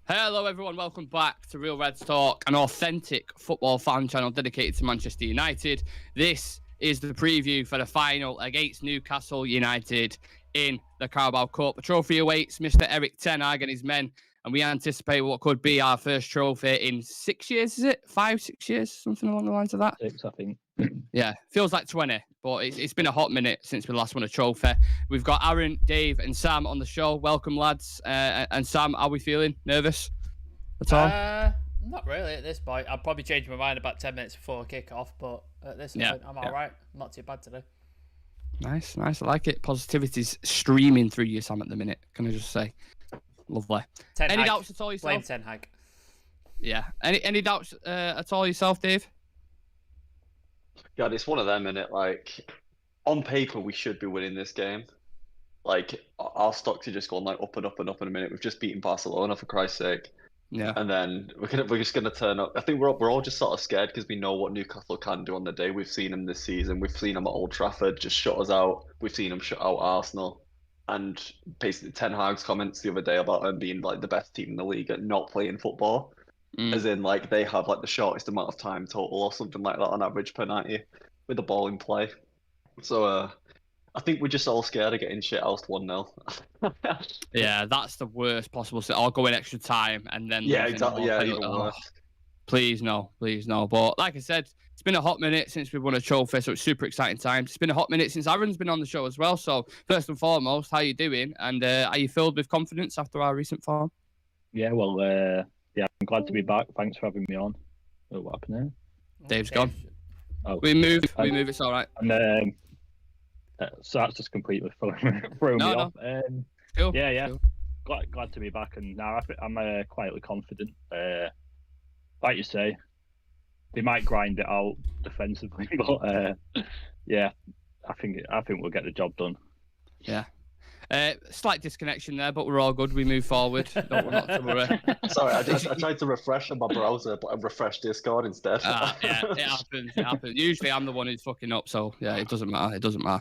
Hello everyone, welcome back to Real Reds Talk, an authentic football fan channel dedicated to Manchester United. This is the preview for the final against Newcastle United in the Carabao Cup. The trophy awaits Mr. Erik ten Hag and his men, and we anticipate what could be our first trophy in 6 years, is it? 5-6 years? Something along the lines of that? 6, I think. Yeah, feels like 20, but it's been a hot minute since we last won a trophy. We've got Aaron, Dave, and Sam on the show. Welcome, lads. And Sam, how are we feeling? Nervous at all? Not really at this point. I'll probably change my mind about 10 minutes before kick-off, but at this point, I'm all right. I'm not too bad today. Nice. I like it. Positivity's streaming through you, Sam, at the minute. Can I just say? Lovely. Any doubts at all yourself? Blame Ten Hag. Yeah. Any doubts at all yourself, Dave? God, it's one of them, innit? Like, on paper, we should be winning this game. Like, our stocks are just going like up and up and up in a minute. We've just beaten Barcelona, for Christ's sake. Yeah. And then we're just gonna turn up. I think we're all just sort of scared because we know what Newcastle can do on the day. We've seen them this season. We've seen them at Old Trafford just shut us out. We've seen them shut out Arsenal. And basically, Ten Hag's comments the other day about them being like the best team in the league at not playing football. As in, like, they have like the shortest amount of time total or something like that on average per 90 with the ball in play. So I think we're just all scared of getting shit housed 1-0. Yeah, that's the worst possible. I'll go in extra time and then exactly. Yeah, even worse. Please no. But like I said, it's been a hot minute since we won a trophy, so it's super exciting times. It's been a hot minute since Aaron's been on the show as well. So first and foremost, how you doing? And are you filled with confidence after our recent form? Yeah, well, I'm glad to be back. Thanks for having me on. Oh, what happened there? Dave's gone. Oh. We move. It's all right. And so that's just completely thrown me off. Cool. Yeah. Cool. Glad to be back, and now I'm quietly confident. Like you say, they might grind it out defensively, but yeah, I think we'll get the job done. Yeah. Slight disconnection there, but we're all good. We move forward. Not to worry. Sorry, I tried to refresh on my browser, but I refreshed Discord instead. Yeah, it happens. Usually I'm the one who's fucking up, so yeah, it doesn't matter.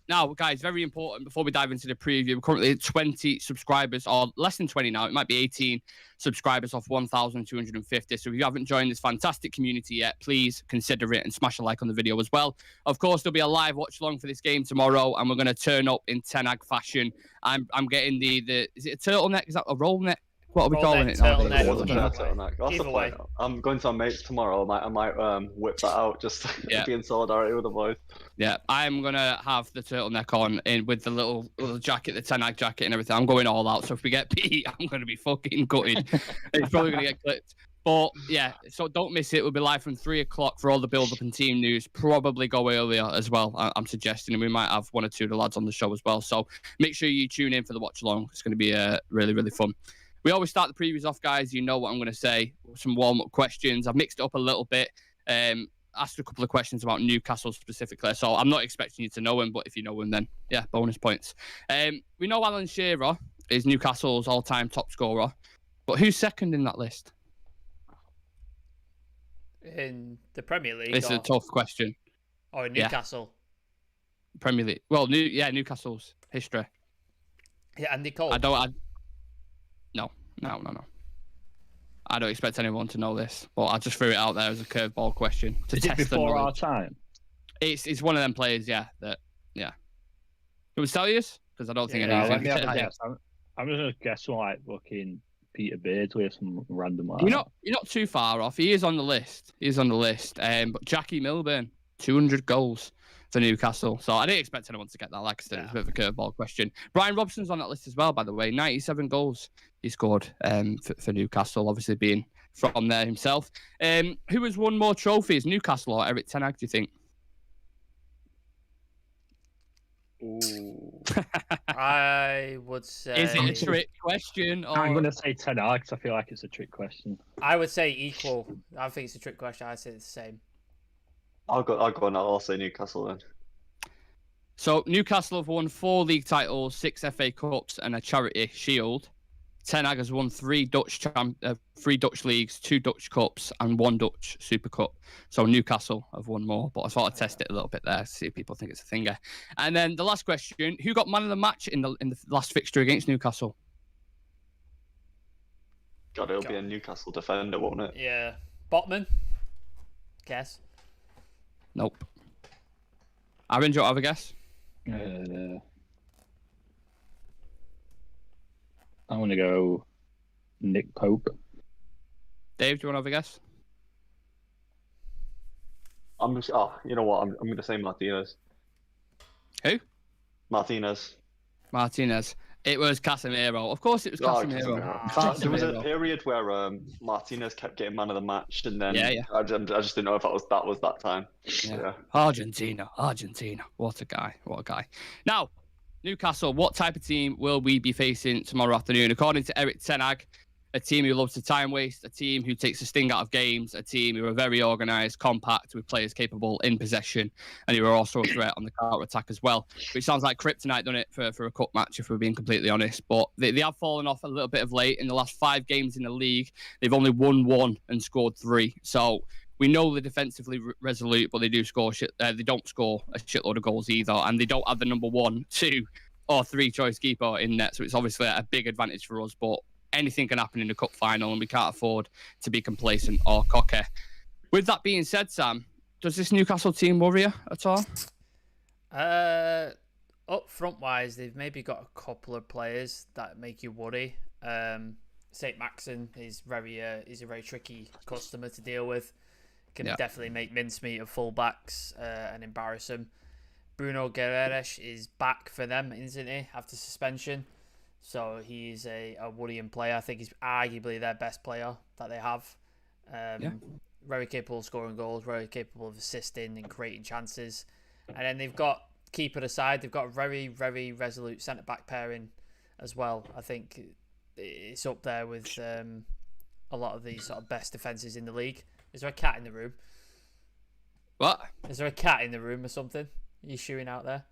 Now, guys, very important, before we dive into the preview, we're currently at 20 subscribers, or less than 20 now. It might be 18 subscribers off 1,250. So if you haven't joined this fantastic community yet, please consider it and smash a like on the video as well. Of course, there'll be a live watch-along for this game tomorrow, and we're going to turn up in Ten Hag fashion. I'm getting the is it a turtleneck? Is that a roll neck? What are we calling it? Turtleneck. Either way. I'm going to our mates tomorrow. I might whip that out just to be in solidarity with the boys. Yeah, I'm going to have the turtleneck on with the little jacket, the Ten Hag jacket and everything. I'm going all out. So if we get beat, I'm going to be fucking gutted. It's probably going to get clipped. But yeah, so don't miss it. We'll be live from 3 o'clock for all the build-up and team news. Probably go earlier as well, I'm suggesting. And we might have one or two of the lads on the show as well. So make sure you tune in for the watch-along. It's going to be really, really fun. We always start the previews off, guys. You know what I'm going to say. Some warm-up questions. I've mixed it up a little bit. Asked a couple of questions about Newcastle specifically. So I'm not expecting you to know him, but if you know him, then yeah, bonus points. We know Alan Shearer is Newcastle's all-time top scorer. But who's second in that list? In the Premier League? This is a tough question. Or in Newcastle? Yeah. Premier League. Well, Newcastle's history. Yeah, Andy Cole. No. I don't expect anyone to know this, but I just threw it out there as a curveball question to Is test it before the our time? It's one of them players, yeah. Can we tell you? Because I don't think I'm anyone. just gonna guess someone like fucking Peter Beardsley or some random one. You're not too far off. He is on the list. But Jackie Milburn, 200 goals for Newcastle. So I didn't expect anyone to get that. Like I said, it's a bit of a curveball question. Brian Robson's on that list as well, by the way. 97 goals he scored for Newcastle, obviously being from there himself. Who has won more trophies, Newcastle or Erik ten Hag, do you think? Ooh. I would say... Is it a trick question? Or... I'm going to say Ten Hag because I feel like it's a trick question. I would say equal. I think it's a trick question. I'd say it's the same. I'll go now. I'll say Newcastle then. So Newcastle have won 4 league titles, 6 FA Cups and a Charity Shield. Ten Hag has won 3 Dutch leagues, 2 Dutch Cups and 1 Dutch Super Cup. So Newcastle have won more, but I thought I'd test it a little bit there, see if people think it's a thinger. And then the last question, who got man of the match in the last fixture against Newcastle? God, it'll be a Newcastle defender, won't it? Yeah. Botman? Guess. Nope. Aaron, do you have a guess? I want to go Nick Pope. Dave, do you want to have a guess? You know what? I'm going to say Martinez. Who? Martinez. It was Casemiro. Of course, it was Casemiro. There was a period where Martinez kept getting man of the match, and then I just didn't know if that was that time. Yeah. Argentina. What a guy. Now, Newcastle, what type of team will we be facing tomorrow afternoon? According to Erik ten Hag, a team who loves to time waste, a team who takes the sting out of games, a team who are very organised, compact, with players capable in possession, and who are also a threat on the counter-attack as well. Which sounds like kryptonite, doesn't it, for a cup match, if we're being completely honest. But they have fallen off a little bit of late. In the last 5 games in the league, they've only won 1 and scored 3. So we know they're defensively resolute, but they don't score a shitload of goals either, and they don't have the number 1, 2, or 3 choice keeper in net. So it's obviously a big advantage for us, but anything can happen in the cup final, and we can't afford to be complacent or cocky. With that being said, Sam, does this Newcastle team worry you at all? Up front wise, they've maybe got a couple of players that make you worry. St. Maxon is he's a very tricky customer to deal with. Can definitely make mincemeat of fullbacks and embarrass them. Bruno Guerreiro is back for them, isn't he, after suspension? So he's a worrying player. I think he's arguably their best player that they have. Very capable of scoring goals, very capable of assisting and creating chances. And then they've got, keeper aside, they've got a very, very resolute centre-back pairing as well. I think it's up there with a lot of the sort of best defences in the league. Is there a cat in the room? What? Is there a cat in the room or something? Are you shooing out there?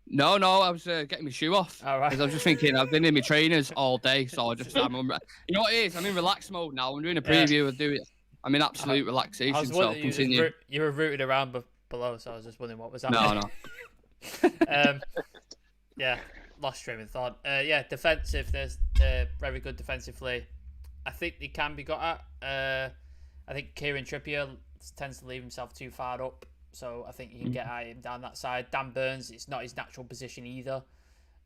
No, I was getting my shoe off. All right. Because I was just thinking, I've been in my trainers all day, so you know what it is? I'm in relax mode now. I'm doing a preview. I'm in absolute relaxation. So continue. You were rooted around below, so I was just wondering what was that. No. Lost train of thought. Defensive. There's very good defensively. I think they can be got at. I think Kieran Trippier tends to leave himself too far up. So I think you can get at him down that side. Dan Burns, it's not his natural position either.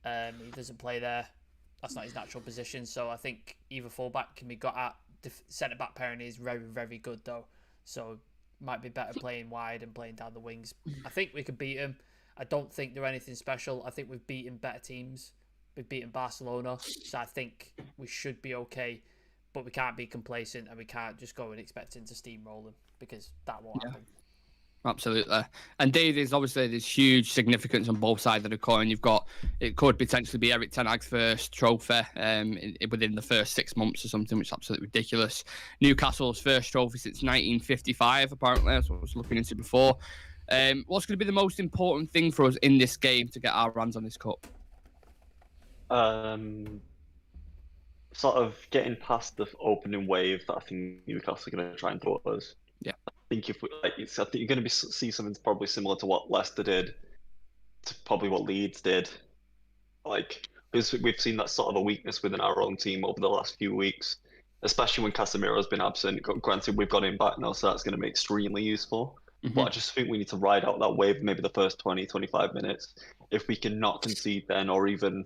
He doesn't play there. That's not his natural position. So I think either fullback can be got at. Centre-back pairing is very, very good though. So might be better playing wide and playing down the wings. I think we could beat him. I don't think they're anything special. I think we've beaten better teams. We've beaten Barcelona. So I think we should be okay. But we can't be complacent and we can't just go and expecting to steamroll them because that won't happen. Absolutely. And Dave, there's huge significance on both sides of the coin. It could potentially be Erik ten Hag's first trophy within the first 6 months or something, which is absolutely ridiculous. Newcastle's first trophy since 1955, apparently. That's what I was looking into before. What's going to be the most important thing for us in this game to get our hands on this cup? Sort of getting past the opening wave that I think Newcastle are going to try and throw at us. Yeah. I think I think you're going to see something probably similar to what Leicester did, to probably what Leeds did. Because we've seen that sort of a weakness within our own team over the last few weeks, especially when Casemiro's been absent. Granted, we've got him back now, so that's going to be extremely useful. Mm-hmm. But I just think we need to ride out that wave, maybe the first 20, 25 minutes. If we can not concede then, or even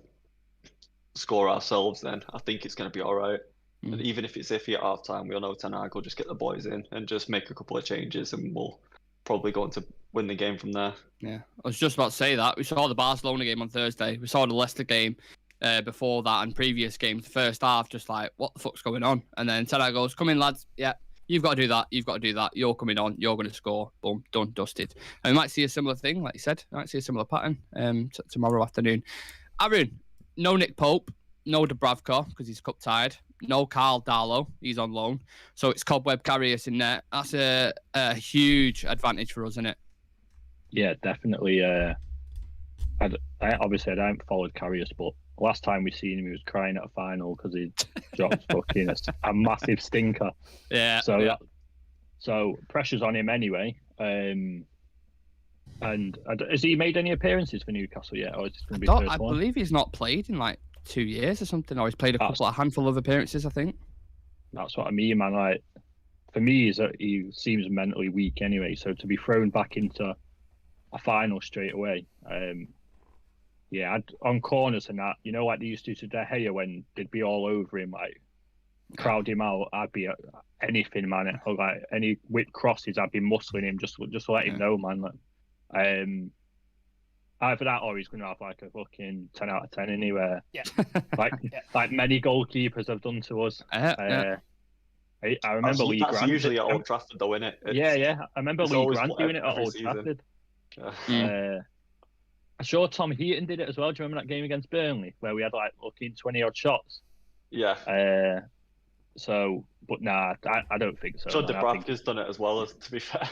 score ourselves, then I think it's going to be all right. And even if it's iffy at half time, we'll know ten Hag will just get the boys in and just make a couple of changes, and we'll probably go on to win the game from there. Yeah, I was just about to say that. We saw the Barcelona game on Thursday. We saw the Leicester game before that, and previous games. The first half, just like, what the fuck's going on? And then ten Hag goes, "Come in, lads. Yeah, you've got to do that. You've got to do that. You're coming on. You're going to score. Boom, done, dusted." And we might see a similar thing, like you said. We might see a similar pattern tomorrow afternoon. Aaron, no Nick Pope, no Dubravka because he's cup tied. No Carl Darlow, he's on loan. So it's Cobweb Karius in there. That's a huge advantage for us, isn't it? Yeah, definitely. I haven't followed Karius, but last time we seen him, he was crying at a final because he dropped fucking a massive stinker. Yeah. So pressure's on him anyway. And has he made any appearances for Newcastle yet, or is this going to be the first one? I believe he's not played in 2 years or something, or he's played a handful of appearances, I think. That's what I mean, man. Like, for me, he seems mentally weak anyway. So to be thrown back into a final straight away, on corners and that, like they used to De Gea when they'd be all over him, like crowd him out. I'd be anything, man. Or like any whip crosses, I'd be muscling him just to let him know, man. Like, either that or he's going to have like a fucking 10 out of 10 anywhere. Yeah. like many goalkeepers have done to us. I remember Lee That's Grant. usually at Old Trafford, though, isn't it? Yeah. I remember Lee Grant doing it at Old season. Trafford. I'm sure Tom Heaton did it as well. Do you remember that game against Burnley where we had like 20-odd shots? Yeah. But nah, I don't think so. Sure, Dubravka's done it as well, to be fair.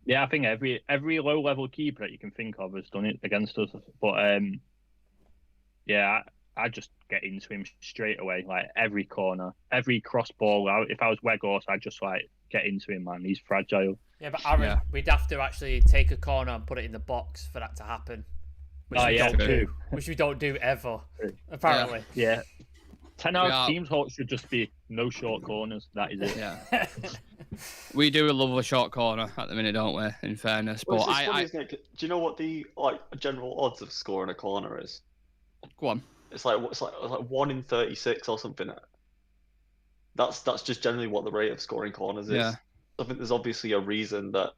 Yeah, I think every low-level keeper that you can think of has done it against us. But I just get into him straight away. Like every corner, every cross ball out. If I was Weghorst, I'd just like get into him, man. He's fragile. Yeah, but Aaron, we'd have to actually take a corner and put it in the box for that to happen. Which we don't do ever, apparently. Yeah. 10 out of teams should just be no short corners. That is it. Yeah. We do love a short corner at the minute, don't we? In fairness, but funny, isn't it? Do you know what the general odds of scoring a corner is? Go on. It's like 1 in 36 or something. That's just generally what the rate of scoring corners is. Yeah. I think there's obviously a reason that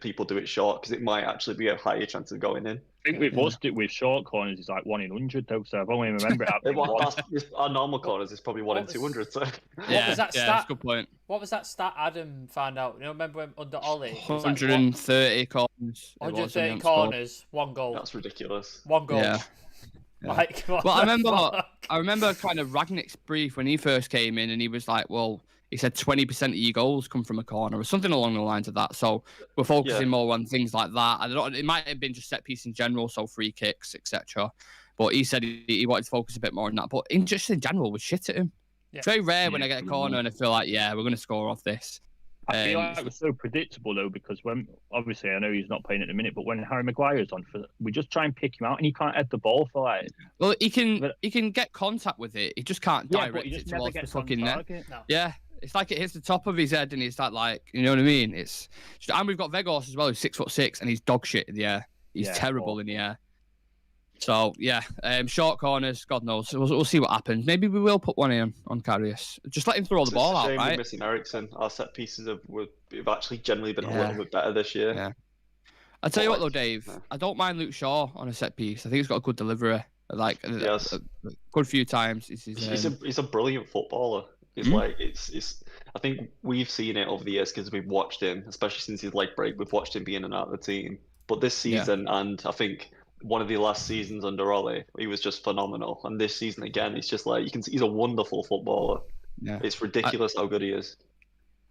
people do it short, because it might actually be a higher chance of going in. I think with short corners, it's like 1 in 100 though. So I've only remembered it. Our normal corners is probably 1 in 200. So. What was that stat? That's a good point. What was that stat Adam found out? Remember when under Ollie? 130 corners. 130 corners, 1 goal. That's ridiculous. 1 goal. Yeah. Like, well, I remember kind of Ragnick's brief when he first came in, and he was like, well, he said 20% of your goals come from a corner or something along the lines of that. So we're focusing more on things like that. It might have been just set piece in general, so free kicks, etc. But he said he wanted to focus a bit more on that. But just in general, we shit at him. Yeah. It's very rare when I get a corner and I feel like, we're going to score off this. I feel like it was so predictable though, because when obviously I know he's not playing at the minute, but when Harry Maguire's on, we just try and pick him out, and he can't head the ball for like. Well, he can get contact with it. He just can't direct it towards the fucking net. No. Yeah, it's like it hits the top of his head, and it's like you know what I mean. And we've got Weghorst as well, who's 6'6", and he's dog shit in the air. He's terrible in the air. So short corners, God knows. We'll see what happens. Maybe we will put one in on Karius. Just let him throw the ball out, right? We're missing Eriksen. Our set pieces have actually generally been a little bit better this year. Yeah. I'll tell you what though, Dave. I don't mind Luke Shaw on a set piece. I think he's got a good delivery. Like a good few times. He's a brilliant footballer. It's I think we've seen it over the years because we've watched him, especially since his leg break. We've watched him be in and out of the team. But this season, and I think one of the last seasons under Ollie, he was just phenomenal. And this season again, it's just like you can see he's a wonderful footballer. Yeah. It's ridiculous how good he is.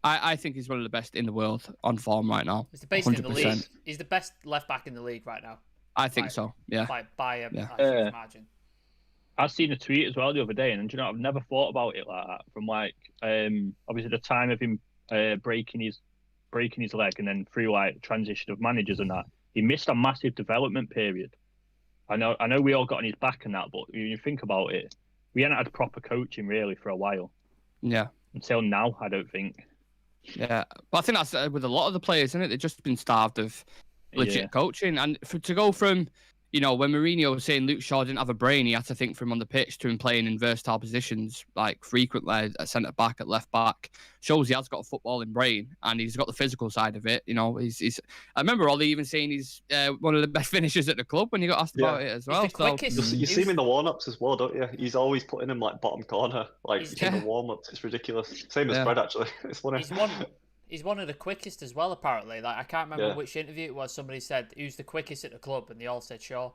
I think he's one of the best in the world on form right now. He's the best in the league. He's the best left back in the league right now. I think so. Yeah. By a huge margin. I've seen a tweet as well the other day, and you know I've never thought about it like that. From like obviously the time of him breaking his leg, and then through like transition of managers and that, he missed a massive development period. I know we all got on his back and that, but when you think about it, we hadn't had proper coaching really for a while. Yeah. Until now, I don't think. Yeah, but I think that's with a lot of the players, isn't it? They've just been starved of legit coaching, and to go from, when Mourinho was saying Luke Shaw didn't have a brain, he had to think from on the pitch to him playing in versatile positions, like frequently at centre back, at left back, shows he has got a footballing brain, and he's got the physical side of it. He's. I remember Ollie even saying he's one of the best finishers at the club when he got asked about it as well. You see him in the warm-ups as well, don't you? He's always putting him like bottom corner, like in the warm-ups. It's ridiculous. Same as Fred actually. It's funny. He's one of the quickest as well, apparently. Like I can't remember which interview it was. Somebody said who's the quickest at the club, and they all said Shaw.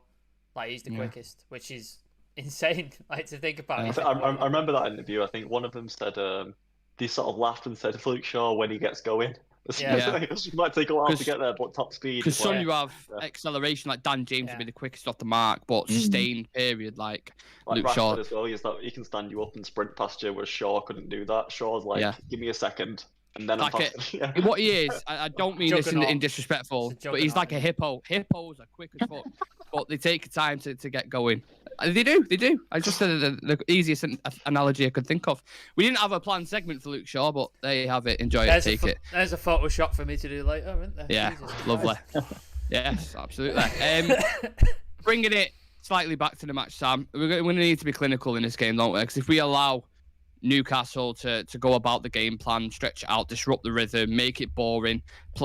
Like he's the quickest, which is insane. Like to think about. I remember that interview. I think one of them said they sort of laughed and said Luke Shaw when he gets going. It might take a while to get there, but top speed. Because some you have acceleration, like Dan James would be the quickest off the mark, but sustained period like Luke Rashford Shaw as well. He can stand you up and sprint past you, whereas Shaw couldn't do that. Shaw's like, give me a second. And then what he is, I don't mean this in disrespectful, but he's like a hippo. Hippos are quick as fuck, but they take time to get going. They do. I just said the easiest analogy I could think of. We didn't have a planned segment for Luke Shaw, but there you have it. Enjoy it, take it. There's a Photoshop for me to do later, isn't there? Yeah, Jesus lovely. Yes, absolutely. Bringing it slightly back to the match, Sam. We're going to need to be clinical in this game, don't we? Because if we allow Newcastle to go about the game plan, stretch it out, disrupt the rhythm, make it boring,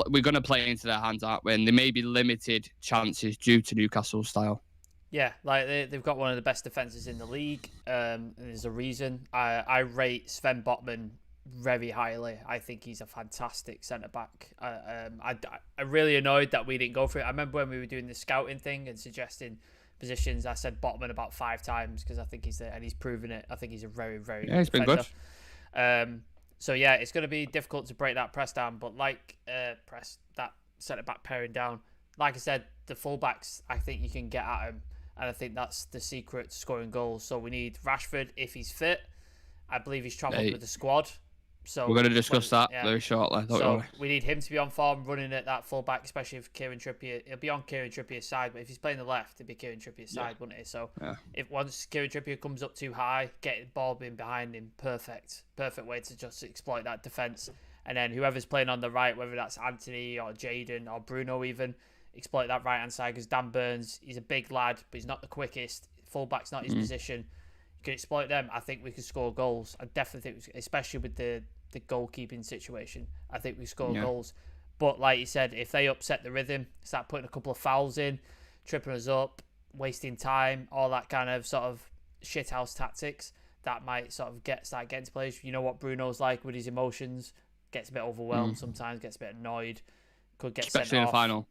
we're going to play into their hands, aren't we? And there may be limited chances due to Newcastle's style. Yeah, like they've got one of the best defenses in the league. And there's a reason. I rate Sven Botman very highly. I think he's a fantastic centre back. I'm really annoyed that we didn't go for it. I remember when we were doing the scouting thing and suggesting positions, I said Botman about 5 times because I think he's there and he's proven it. I think he's a very, very he's been defender. good. So yeah, it's going to be difficult to break that press down, but like that centre back pairing down. Like I said, the fullbacks, I think you can get at him. And I think that's the secret to scoring goals. So we need Rashford if he's fit. I believe he's travelled with the squad. So we're going to discuss that very shortly. So we need him to be on form, running at that fullback, especially if Kieran Trippier. He'll be on Kieran Trippier's side, but if he's playing the left, it'd be Kieran Trippier's side, wouldn't it? So if once Kieran Trippier comes up too high, get the ball in behind him, perfect way to just exploit that defence. And then whoever's playing on the right, whether that's Anthony or Jaden or Bruno even, exploit that right-hand side because Dan Burns, he's a big lad, but he's not the quickest. Fullback's not his position. You can exploit them. I think we can score goals. I definitely think, especially with the goalkeeping situation, I think we score goals. But like you said, if they upset the rhythm, start putting a couple of fouls in, tripping us up, wasting time, all that kind of sort of shithouse tactics, that might sort of start getting to players. You know what Bruno's like with his emotions, gets a bit overwhelmed sometimes, gets a bit annoyed, could get especially sent in off. the final.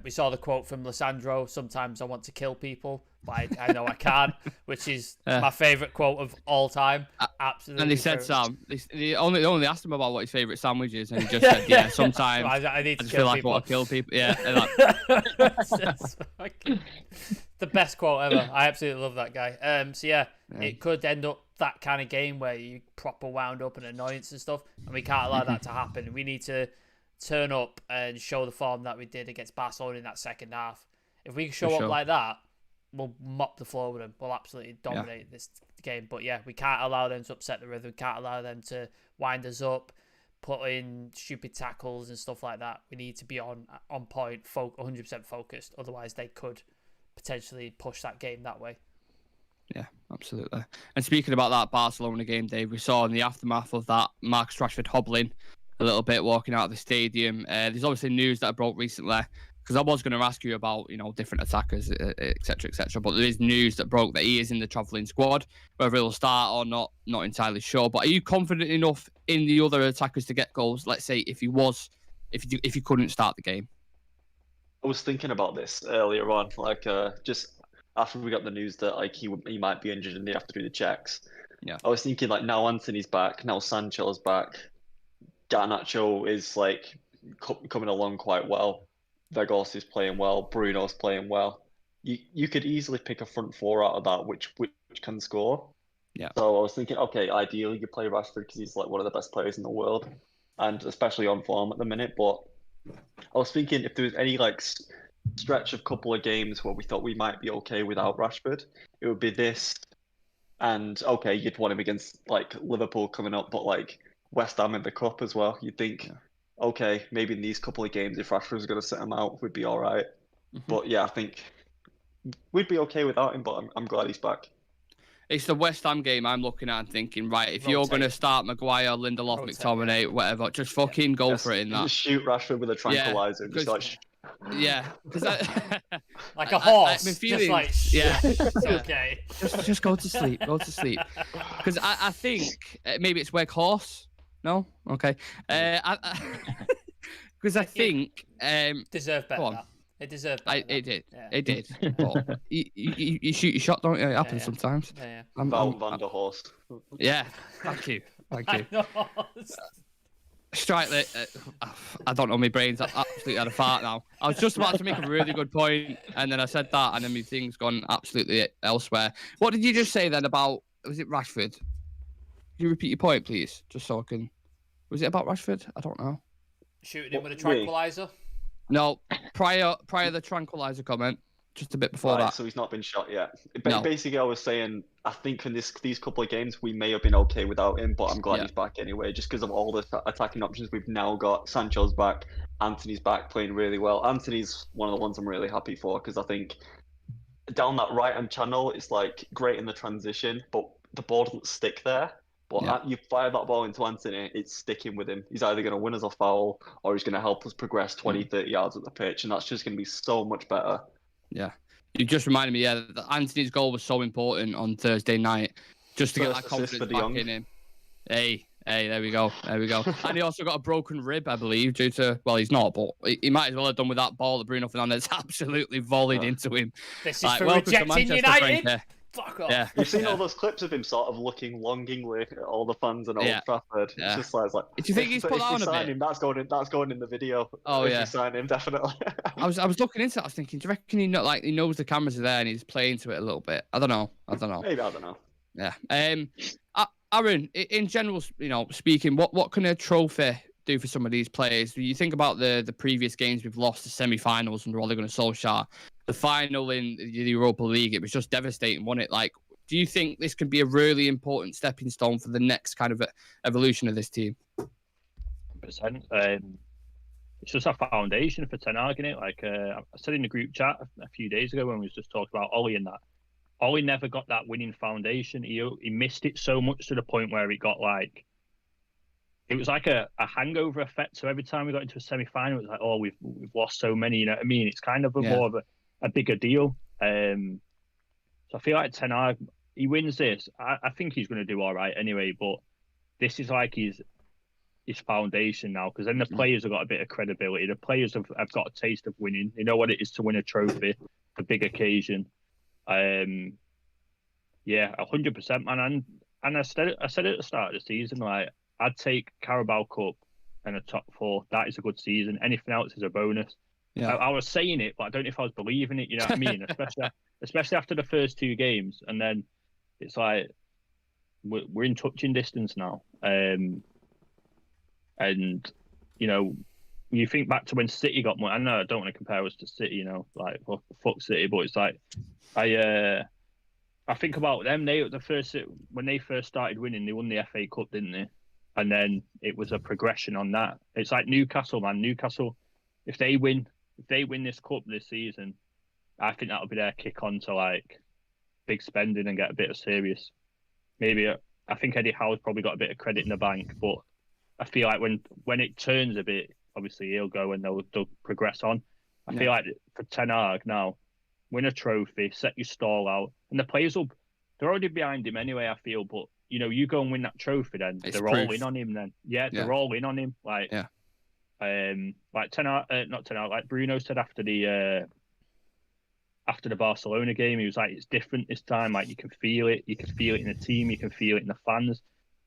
We saw the quote from Lissandro, sometimes I want to kill people, but I know I can't, which is my favourite quote of all time. Absolutely. And they said, Sam, they only asked him about what his favourite sandwich is, and he just said, sometimes I need to feel like I want to kill people. Yeah. The best quote ever. I absolutely love that guy. It could end up that kind of game where you proper wound up and annoyance and stuff, and we can't allow that to happen. We need to turn up and show the form that we did against Barcelona in that second half. If we show up like that, we'll mop the floor with them. We'll absolutely dominate this game. But yeah, we can't allow them to upset the rhythm. We can't allow them to wind us up, put in stupid tackles and stuff like that. We need to be on point, 100% focused. Otherwise, they could potentially push that game that way. Yeah, absolutely. And speaking about that Barcelona game, Dave, we saw in the aftermath of that Marcus Rashford hobbling a little bit walking out of the stadium. There's obviously news that broke recently, because I was going to ask you about, different attackers, etc., etc. But there is news that broke that he is in the travelling squad. Whether he'll start or not entirely sure. But are you confident enough in the other attackers to get goals? Let's say if he couldn't start the game. I was thinking about this earlier on, just after we got the news that he might be injured and they have to do the checks. Yeah. I was thinking now Anthony's back, now Sancho's back. Garnacho is coming along quite well. Vegas is playing well. Bruno's playing well. You could easily pick a front four out of that, which can score. Yeah. So I was thinking, okay, ideally you play Rashford because he's one of the best players in the world, and especially on form at the minute. But I was thinking if there was any stretch of couple of games where we thought we might be okay without Rashford, it would be this. And okay, you'd want him against Liverpool coming up, but West Ham in the cup as well. You'd think, okay, maybe in these couple of games, if Rashford was going to set him out, we'd be all right. But yeah, I think we'd be okay without him, but I'm glad he's back. It's the West Ham game I'm looking at and thinking, right, if you're going to start Maguire, Lindelof, McTominay, whatever, just fucking go for it in that. Just shoot Rashford with a tranquilizer. Yeah, because like a horse. Just okay. Just go to sleep. Go to sleep. Because I think maybe it's Weghorst. No, okay. Because I think deserved better. It deserved better. It did. Yeah. It did. But you shoot your shot, don't you? It happens sometimes. Yeah. Van der Horst. Yeah. Thank you. Strike. I don't know. My brain's absolutely had a fart now. I was just about to make a really good point, and then I said that, and then my thing's gone absolutely elsewhere. What did you just say then about? Was it Rashford? Can you repeat your point, please, just so I can? Was it about Rashford? I don't know. Shooting him with a tranquilizer. No, prior the tranquilizer comment. just a bit before that. So he's not been shot yet. No. Basically, I was saying, I think in these couple of games, we may have been okay without him, but I'm glad he's back anyway, just because of all the attacking options we've now got. Sancho's back, Anthony's back, playing really well. Anthony's one of the ones I'm really happy for, because I think down that right-hand channel, it's like great in the transition, but the ball doesn't stick there. But you fire that ball into Anthony, it's sticking with him. He's either going to win us a foul or he's going to help us progress 20, 30 yards at the pitch, and that's just going to be so much better. Yeah. You just reminded me, that Anthony's goal was so important on Thursday night, just to get that confidence back in him. Hey, there we go. And he also got a broken rib, I believe, due to, well, he's not, but he might as well have done with that ball that Bruno Fernandes absolutely volleyed into him. This is for rejecting United. Fuck off. Yeah. You've seen all those clips of him sort of looking longingly at all the fans in Old Trafford. Yeah. It's just like, do you think he's put on a bit? Him, that's going in the video. Oh, if you sign him, definitely. I was looking into that. I was thinking, do you reckon he knows the cameras are there and he's playing to it a little bit? I don't know. Maybe, I don't know. Yeah. Aaron, in general, speaking, what can a trophy do for some of these players? You think about the previous games we've lost, the semi-finals under Ole Gunnar Solskjaer, the final in the Europa League. It was just devastating, wasn't it? Like, do you think this could be a really important stepping stone for the next kind of evolution of this team? 100%. It's just a foundation for Ten Hag, isn't it? Like I said in the group chat a few days ago when we was just talking about Ollie and that. Ollie never got that winning foundation. He missed it so much to the point where it got like, it was like a hangover effect. So every time we got into a semi-final, it was like, oh, we've lost so many. You know what I mean? It's kind of more of a bigger deal. So I feel like Ten Hag, he wins this. I think he's going to do all right anyway. But this is like his foundation now, because then the players have got a bit of credibility. The players have got a taste of winning. They know what it is to win a trophy, a big occasion. 100%, man. And I said at the start of the season, like, I'd take Carabao Cup and a top 4. That is a good season. Anything else is a bonus. Yeah. I was saying it, but I don't know if I was believing it. You know what I mean? Especially after the first 2 games, and then it's like we're in touching distance now. And you think back to when City got more. I know I don't want to compare us to City, like fuck City, but it's like I think about them. When they first started winning, they won the FA Cup, didn't they? And then it was a progression on that. It's like Newcastle, man. Newcastle, if they win this cup this season, I think that'll be their kick on to like big spending and get a bit of serious. Maybe I think Eddie Howe's probably got a bit of credit in the bank, but I feel like when it turns a bit, obviously he'll go and they'll progress on. I feel like for Ten Hag now, win a trophy, set your stall out, and the players they're already behind him anyway, I feel, but you go and win that trophy, then they're all in on him. Then they're all in on him. Like like Ten Hag, not Ten Hag, like Bruno said after the Barcelona game, he was like, it's different this time. Like you can feel it in the team, you can feel it in the fans,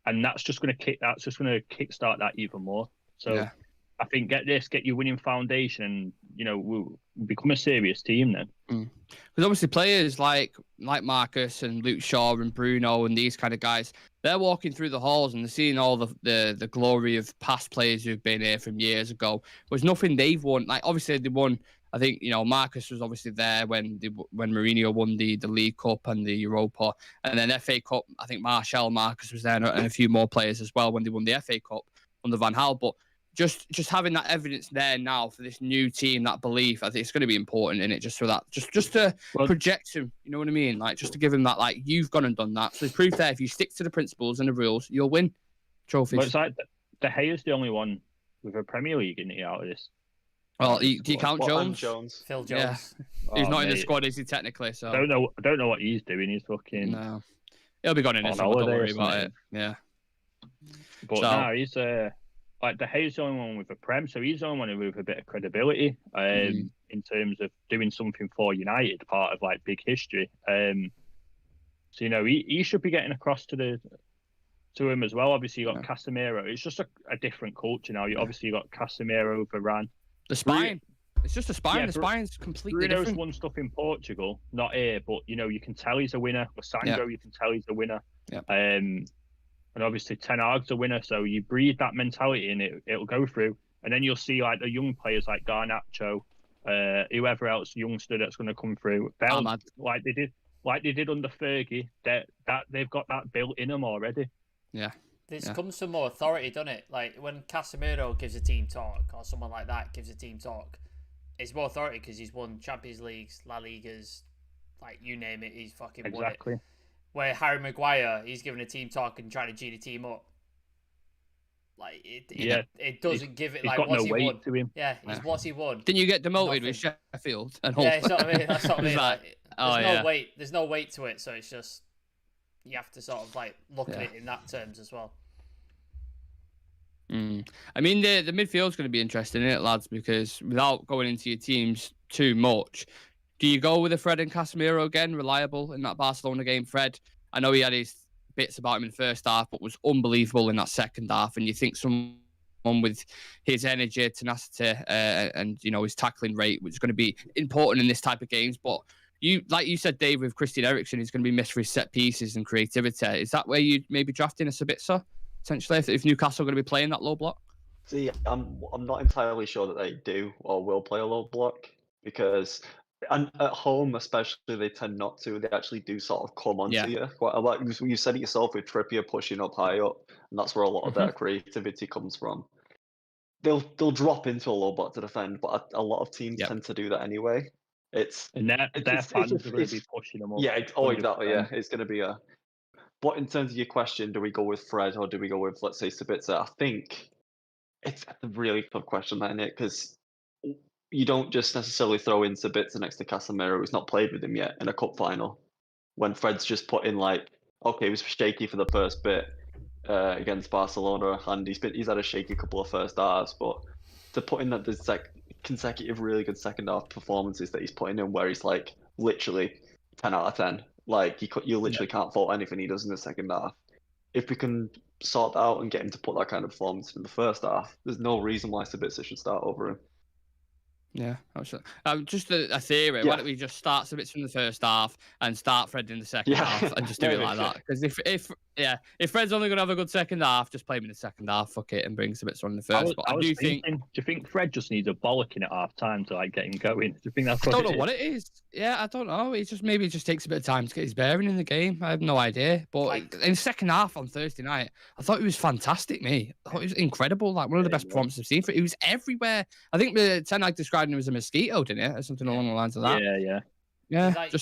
and that's just going to kickstart that even more. So I think get your winning foundation, and we'll become a serious team then. Because obviously players like Marcus and Luke Shaw and Bruno and these kind of guys, they're walking through the halls and they're seeing all the glory of past players who've been here from years ago. There's nothing they've won. Like obviously they won. I think Marcus was obviously there when Mourinho won the League Cup and the Europa, and then FA Cup. I think Marcus was there, and a few more players as well when they won the FA Cup under Van Gaal. But just having that evidence there now for this new team, that belief, I think it's going to be important in it. Just for that, just to project him. You know what I mean? Like just to give him that, like you've gone and done that. So proof there. If you stick to the principles and the rules, you'll win trophies. But it's like De Gea's the only one with a Premier League in it out of this. Well, do you count Jones? Phil Jones. Yeah. He's not in the squad, is he, technically? So I don't know what he's doing. He's fucking... No. He'll be gone in his summer, don't worry about it. Yeah. But no, he's... like, De Gea's the only one with a Prem, so he's the only one with a bit of credibility in terms of doing something for United, part of, like, big history. So, he should be getting across to him as well. Obviously, you got Casemiro. It's just a different culture now. Obviously, you got Casemiro, Varane. The spine. It's just a spine. The spine's completely Bruno's different. won stuff in Portugal, not here, but you can tell he's a winner. Lissandro, you can tell he's a winner. Yeah. And obviously Ten Hag's a winner, so you breed that mentality and it'll go through. And then you'll see like the young players like Garnacho, whoever else youngster that's going to come through. Like they did under Fergie, they've got that built in them already. Yeah. This comes from more authority, doesn't it? Like when Casemiro gives a team talk, or someone like that gives a team talk, it's more authority because he's won Champions Leagues, La Ligas, like you name it, he's fucking won it. Where Harry Maguire, he's giving a team talk and trying to G the team up. Like it doesn't give it like what's he won. To him. Yeah, it's what's he won. Didn't you get demoted with Sheffield? And yeah, that's what I mean. That's what I mean. Like, there's no weight to it, so it's just you have to sort of like look at it in that terms as well. I mean, the midfield's going to be interesting, isn't it, lads? Because without going into your teams too much, do you go with a Fred and Casemiro again, reliable in that Barcelona game? Fred, I know he had his bits about him in the first half, but was unbelievable in that second half. And you think someone with his energy, tenacity, and his tackling rate was going to be important in this type of games. But like you said, Dave, with Christian Eriksen, he's going to be missed for his set pieces and creativity. Is that where you maybe drafting a Sabitzer? Essentially, if Newcastle are going to be playing that low block? See, I'm not entirely sure that they do or will play a low block because at home, especially, they tend not to. They actually do sort of come onto you quite a lot. You said it yourself with Trippier pushing up high up, and that's where a lot of their creativity comes from. They'll drop into a low block to defend, but a lot of teams tend to do that anyway. Their fans are going to be pushing them up. Yeah, exactly. Yeah, it's going to be a. But in terms of your question, do we go with Fred or do we go with, let's say, Sabitzer? I think it's a really tough question, isn't it? Because you don't just necessarily throw in Sabitzer next to Casemiro, who's not played with him yet in a cup final, when Fred's just put in he was shaky for the first bit against Barcelona, and he's had a shaky couple of first halves, but to put in there's consecutive really good second half performances that he's putting in, where he's literally 10 out of 10. You literally can't fault anything he does in the second half. If we can sort that out and get him to put that kind of performance in the first half, there's no reason why Sabitzer should start over him. Yeah, just a theory. Why don't we just start Sabitzer in the first half and start Fred in the second half and just do it like that? Because if Fred's only going to have a good second half, just play him in the second half, fuck it, and bring Sabitzer on in the first. Do you think Fred just needs a bollocking at half time to get him going? Do you think that's what I don't know what it is. Yeah, I don't know. It just takes a bit of time to get his bearing in the game. I have no idea. But in the second half on Thursday night, I thought he was fantastic, mate. I thought he was incredible. One of the best performances I've seen. He was everywhere. I think the Ten Hag described him as a mosquito, didn't it? Or something along the lines of that. Yeah. Do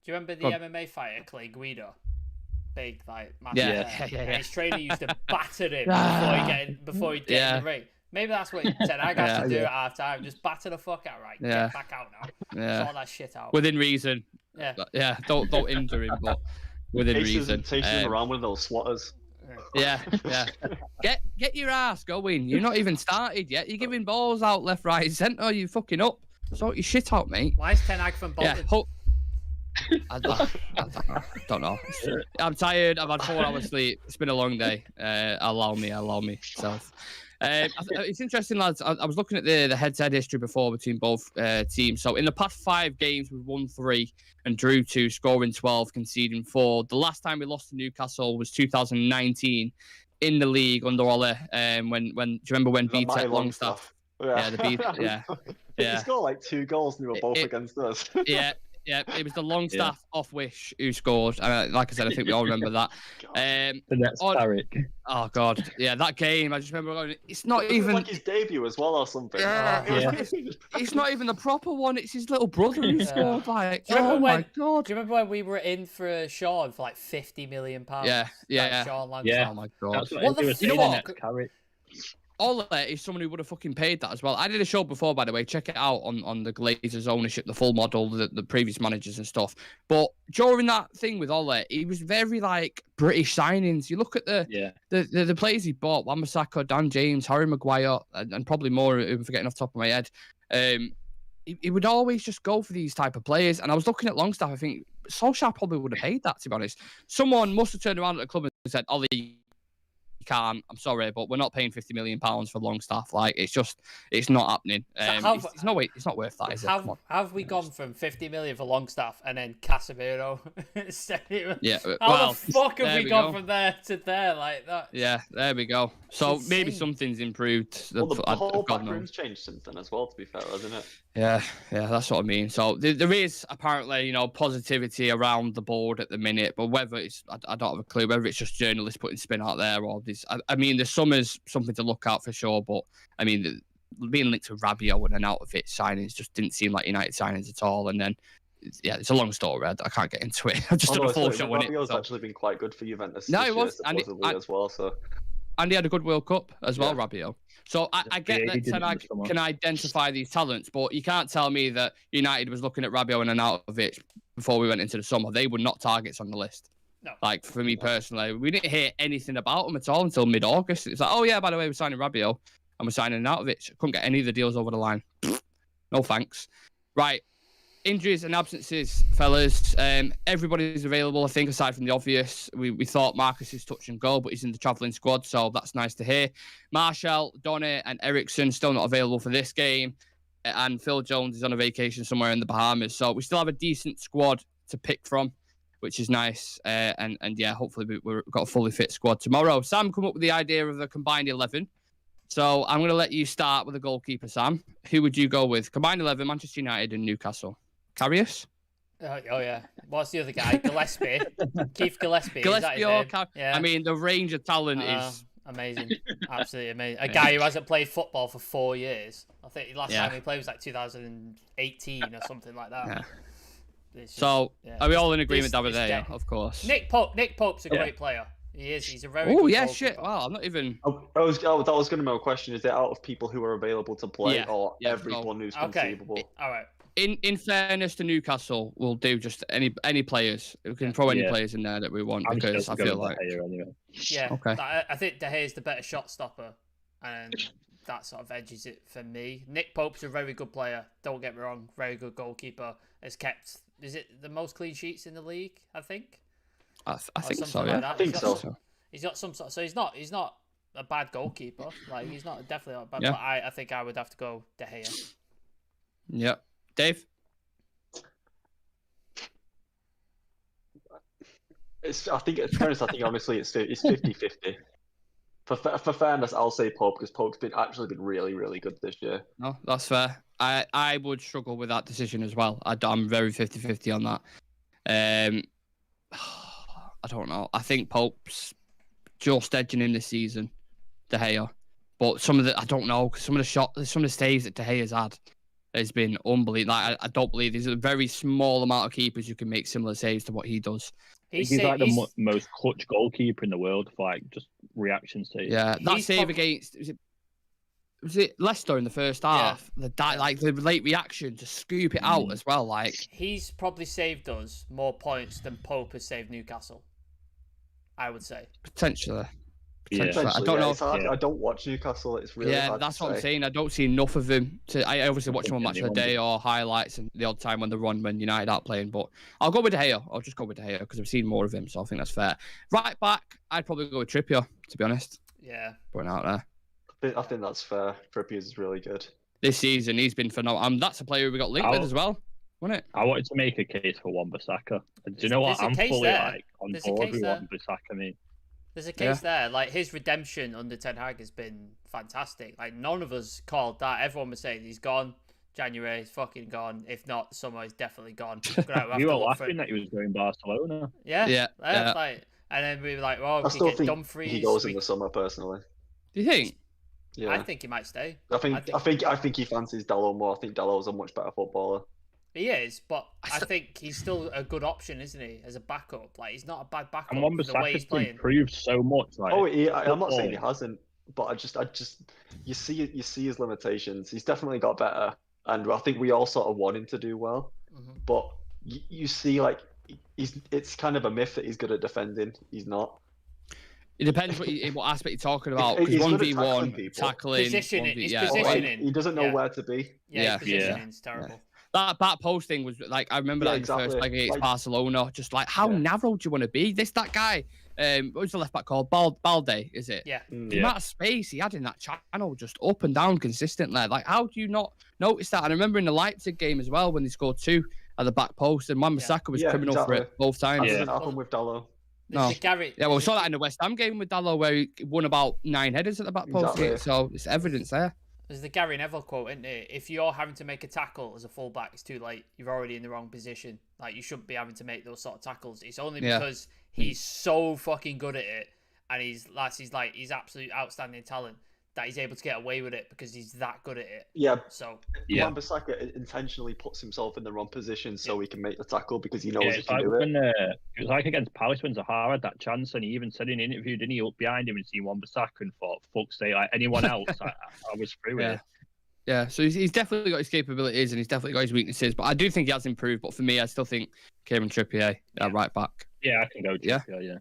you remember the MMA fighter Clay Guido? Big, massive. Yeah. His trainer used to batter him before he get in the ring. Maybe that's what Ten Hag has to do at half time. Just batter the fuck out, right? Yeah. Get back out now. Sort that shit out. Within reason. Yeah. Don't injure him, but within reason. Takes him around with those swatters. Yeah. Get your ass going. You're not even started yet. You're giving balls out left, right, centre. You fucking up. Sort your shit out, mate. Why is Ten Hag from Bolton? I don't know. I'm tired. I've had 4 hours sleep. It's been a long day. Allow me. It's interesting, lads. I was looking at the head-to-head history before between both teams. So in the past 5 games, we've won 3 and drew 2, scoring 12, conceding 4. The last time we lost to Newcastle was 2019 in the league under Ole. When do you remember when BTEC Longstaff? Yeah, the B. Yeah. He scored 2 goals and they were both against us. Yeah, it was the Longstaff off Wish who scored. Like I said, I think we all remember that. The next Carrick. Oh God, yeah, that game. I just remember going. It's not even like his debut as well, or something. It's not even the proper one. It's his little brother who scored. My God. Do you remember when we were in for Sean for £50 million? Yeah. Sean Langsdorff. Yeah. Oh my God. What the you know what? Ole is someone who would have fucking paid that as well. I did a show before, by the way. Check it out on the Glazers ownership, the full model, the previous managers and stuff. But during that thing with Ole, he was very British signings. You look at the players he bought: Wan-Bissaka, Dan James, Harry Maguire, and probably more who I'm forgetting off the top of my head. He would always just go for these type of players. And I was looking at Longstaff. I think Solskjaer probably would have paid that, to be honest. Someone must have turned around at the club and said, "Ollie, can't. I'm sorry, but we're not paying £50 million for Longstaff. Like, it's not happening. It's not worth that, is it? Come on. Have we gone from 50 million for Longstaff and then Casemiro? Yeah. How the fuck have we gone from there to there like that? Yeah, there we go. So maybe something's improved. Well, the whole backroom's changed something as well, to be fair, hasn't it? Yeah, that's what I mean. So there is apparently, positivity around the board at the minute, but whether it's, I don't have a clue, whether it's just journalists putting spin out there or this. I mean, the summer's something to look out for sure, but I mean, being linked to Rabiot and out of it signings just didn't seem like United signings at all. And then, yeah, it's a long story. I can't get into it. I've just done a full show on it. Rabiot's actually been quite good for Juventus. No, it was, as well. So. And he had a good World Cup as well, Rabiot. So I get that Ten Hag can identify these talents, but you can't tell me that United was looking at Rabiot and Arnautovic before we went into the summer. They were not targets on the list. No. Like, for me personally, we didn't hear anything about them at all until mid-August. It's like, oh, yeah, by the way, we're signing Rabiot and we're signing Arnautovic. Couldn't get any of the deals over the line. No thanks. Right. Injuries and absences, fellas. Everybody's available, I think, aside from the obvious. We thought Marcus is touch and go, but he's in the travelling squad, so that's nice to hear. Martial, Donny, and Ericsson still not available for this game. And Phil Jones is on a vacation somewhere in the Bahamas. So we still have a decent squad to pick from, which is nice. And yeah, hopefully we've got a fully fit squad tomorrow. Sam come up with the idea of a combined 11. So I'm going to let you start with a goalkeeper, Sam. Who would you go with? Combined 11, Manchester United and Newcastle. Carrius? Oh yeah. What's the other guy? Gillespie. Keith Gillespie. Gillespie or yeah. I mean, the range of talent is amazing. Absolutely amazing. A guy who hasn't played football for 4 years. I think the last time he played was like 2018 or something like that. Yeah. So are we all in agreement over there? Yeah, of course. Nick Pope's a great player. He is. He's a very. Oh yeah, shit. Wow, I'm not even. That was going to be my question. Is it out of people who are available to play, or everyone who's conceivable? All right. In fairness to Newcastle, we'll do just any players. We can throw any players in there that we want because I feel like. Anyway. Yeah. Okay. I think De Gea is the better shot stopper, and that sort of edges it for me. Nick Pope's a very good player. Don't get me wrong, very good goalkeeper. Has kept. Is it the most clean sheets in the league? I think. I think so. Yeah. I think so. He's got some sort. So he's not a bad goalkeeper. Like he's not definitely not bad. Yeah. But I think I would have to go De Gea. Yeah. Dave? I think honestly it's 50-50. For fairness, I'll say Pope because Pope's actually been really, really good this year. No, that's fair. I would struggle with that decision as well. I'm very 50-50 on that. I don't know. I think Pope's just edging in this season, De Gea. But some of the staves that De Gea's had has been unbelievable. Like, I don't believe there's a very small amount of keepers who can make similar saves to what he does. He's like the most clutch goalkeeper in the world for like just reaction saves. Yeah, that save against was it Leicester in the first half? Yeah. The late reaction to scoop it out as well. Like he's probably saved us more points than Pope has saved Newcastle. I would say potentially. Yeah. I don't know. I don't watch Newcastle. It's really hard that's to what say. I'm saying. I don't see enough of him. I obviously watch him on Match of the Day or highlights and the odd time when they run when United aren't playing. But I'll go with De Gea. I'll just go with De Gea because I've seen more of him, so I think that's fair. Right back, I'd probably go with Trippier, to be honest. Yeah. Putting out there. I think that's fair. Trippier's really good. This season, he's been phenomenal. That's a player we got linked with as well, wasn't it? I wanted to make a case for Wan-Bissaka. Do you know what? I'm fully on board with Wan-Bissaka, There's a case there. Like, his redemption under Ten Hag has been fantastic. Like, none of us called that. Everyone was saying he's gone. January, he's fucking gone. If not, summer, he's definitely gone. You were laughing that he was going Barcelona. Yeah. Like, and then we were like, well, I still think Dumfries. He goes in the summer, personally. Do you think? Yeah. I think he might stay. I think he fancies Dalot more. I think Dalot's a much better footballer. He is, but I think he's still a good option, isn't he, as a backup? Like, he's not a bad backup. And Wan-Bissaka's improved so much. Like, I'm not saying he hasn't, but I just, you see his limitations. He's definitely got better, and I think we all sort of want him to do well. Mm-hmm. But you see, like, it's kind of a myth that he's good at defending. He's not. It depends what aspect you're talking about. Because 1v1 tackling, positioning. He doesn't know where to be. Yeah, positioning's terrible. That back post thing was like, I remember that in the first leg against Barcelona. Just like, how narrow do you want to be? That guy, what was the left back called? Balde, is it? Yeah. The amount of space he had in that channel, just up and down consistently. Like, how do you not notice that? And I remember in the Leipzig game as well, when they scored 2 at the back post, and Wan-Bissaka was criminal for it both times. That doesn't happen with Dalot. No. We saw that in the West Ham game with Dalot, where he won about 9 headers at the back post. So it's evidence there. There's the Gary Neville quote, isn't it? If you're having to make a tackle as a fullback, it's too late. You're already in the wrong position. Like, you shouldn't be having to make those sort of tackles. It's only because he's so fucking good at it, and he's absolute outstanding talent, that he's able to get away with it because he's that good at it. Yeah. So Wan-Bissaka intentionally puts himself in the wrong position so he can make the tackle because he knows he can do it. It was like against Palace when Zaha had that chance, and he even said in an interview, didn't he, up behind him and see Wan-Bissaka and thought, fuck's sake, like anyone else, I was through with it. Yeah, so he's definitely got his capabilities and he's definitely got his weaknesses, but I do think he has improved. But for me, I still think Kieran Trippier, right back. Yeah, I can go Trippier,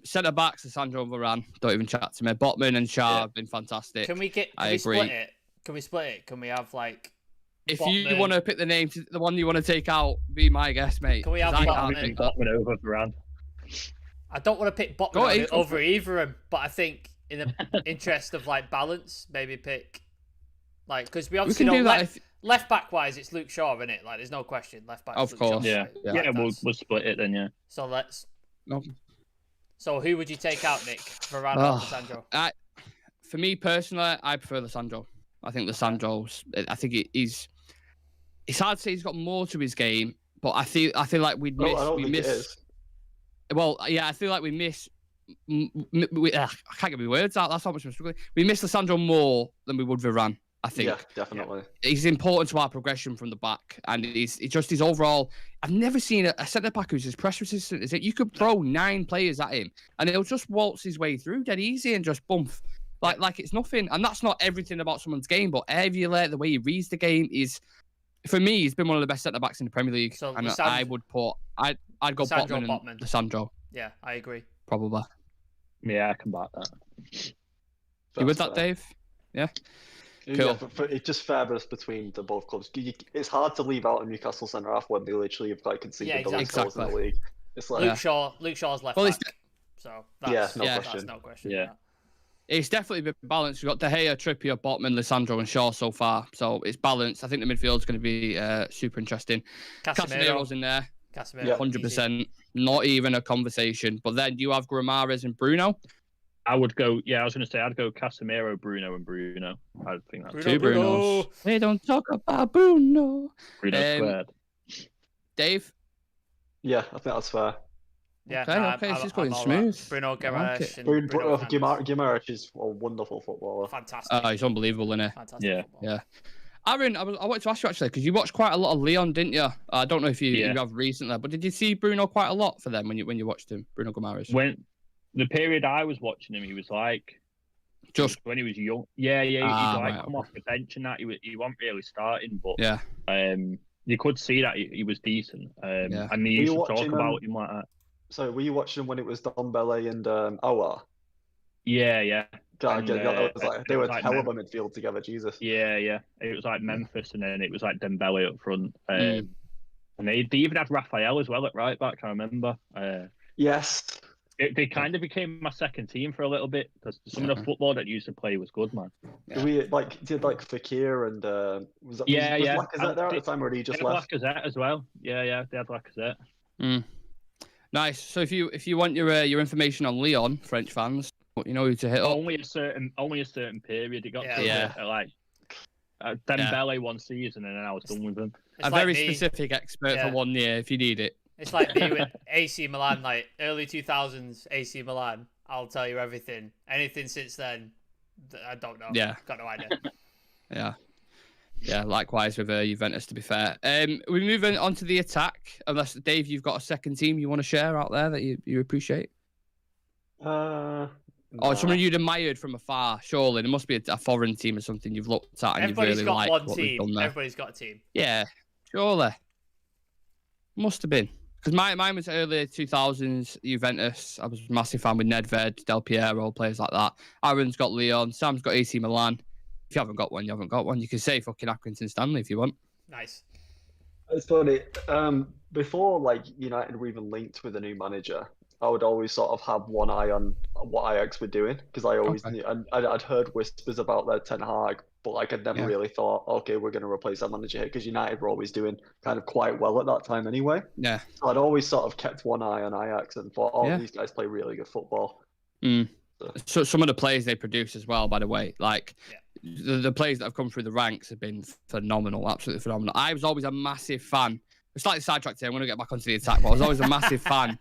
Centre backs, Sandro and Varane. Don't even chat to me. Botman and Shah have been fantastic. Can we split it? Can we split it? Can we have like? If you want to pick the name, the one you want to take out, be my guest, mate. Can we have Botman over Varane? I don't want to pick Botman over either of them, but I think in the interest of like balance, maybe pick because we obviously know left back wise, it's Luke Shaw, isn't it? Like, there's no question. Left back. Of course. Yeah. We'll split it then. Yeah. So let's. No. So who would you take out, Nick? Varane or Lissandro? For me personally, I prefer Lissandro. I think Lissandro's. I think he's. It's hard to say he's got more to his game, but I feel like we miss. Well, yeah, I feel like we miss. I can't get my words out. That's how much I'm struggling. We miss Lissandro more than we would Varane. I think. Yeah, definitely. He's important to our progression from the back, and he's just his overall. I've never seen a centre back who's as press resistant as it. You could throw 9 players at him, and he'll just waltz his way through dead easy and just bump like it's nothing. And that's not everything about someone's game, but the way he reads the game is, for me, he's been one of the best centre backs in the Premier League. So and I would put, I'd go Botman and Lissandro. Yeah, I agree. Probably. Yeah, I can back that. You with that, Dave? Yeah. Cool. Yeah, but it's just fairness between the both clubs. It's hard to leave out a Newcastle centre half when they literally have conceded the least goals in the league. It's like Luke Shaw's left back. So that's no question. Yeah. It's definitely been balanced. We've got De Gea, Trippier, Botman, Lissandro, and Shaw so far. So it's balanced. I think the midfield's going to be super interesting. Casemiro's in there. 100%. Not even a conversation. But then you have Grimares and Bruno. I would go. Yeah, I was going to say I'd go Casemiro, Bruno, and Bruno. I think that's two Brunos. We don't talk about Bruno. Bruno squared. Dave. Yeah, I think that's fair. Yeah. Okay. This is going smooth. Bruno Guimaraes. Guimaraes is a wonderful footballer. Fantastic. He's unbelievable, isn't he? Fantastic. Yeah. Aaron, I wanted to ask you actually, because you watched quite a lot of Leon, didn't you? I don't know if you have recently, but did you see Bruno quite a lot for them when you watched him, Bruno Guimaraes? When the period I was watching him, he was like just when he was young. Yeah. He'd come off the bench and that he wasn't really starting, but you could see that he was decent. And he used to talk about him like that. So were you watching when it was Dombele and Aouar? Yeah. They were a hell of a midfield together, Jesus. Yeah. It was like Memphis, and then it was like Dembele up front. And they even had Raphael as well at right back, I remember. Yes. They kind of became my second team for a little bit, because some of the football that used to play was good, man. Yeah. We did Fekir and was Lacazette there at the time, or did he just left? Lacazette as well. Yeah, they had Lacazette. Nice. So if you want your information on Leon, French fans, you know who to hit up. Only a certain period. It got Dembele one season, and then I was done with him. It's a very specific expert for 1 year if you need it. It's like me with AC Milan, like early 2000s AC Milan. I'll tell you everything. Anything since then, I don't know. Yeah. Got no idea. Yeah, likewise with Juventus, to be fair. We're moving on to the attack. Unless, Dave, you've got a second team you want to share out there that you appreciate? No. Or someone you'd admired from afar, surely. There must be a foreign team or something you've looked at and you've really liked what they've done there. Everybody's got a team. Yeah, surely. Must have been. Because mine was early 2000s Juventus. I was a massive fan with Nedved, Del Piero, players like that. Aaron's got Leon. Sam's got AC Milan. If you haven't got one, you haven't got one. You can say fucking Accrington Stanley if you want. Nice. It's funny. Before like United were even linked with a new manager, I would always sort of have one eye on what Ajax were doing because I always Okay. knew, and I'd heard whispers about their Ten Hag, but like I'd never Yeah. really thought, okay, we're going to replace our manager here because United were always doing kind of quite well at that time anyway. Yeah. So I'd always sort of kept one eye on Ajax and thought, oh, Yeah. these guys play really good football. So some of the players they produce as well, by the way, like the players that have come through the ranks have been phenomenal, absolutely phenomenal. I was always a massive fan. It's slightly sidetracked here. I'm going to get back onto the attack, but I was always a massive fan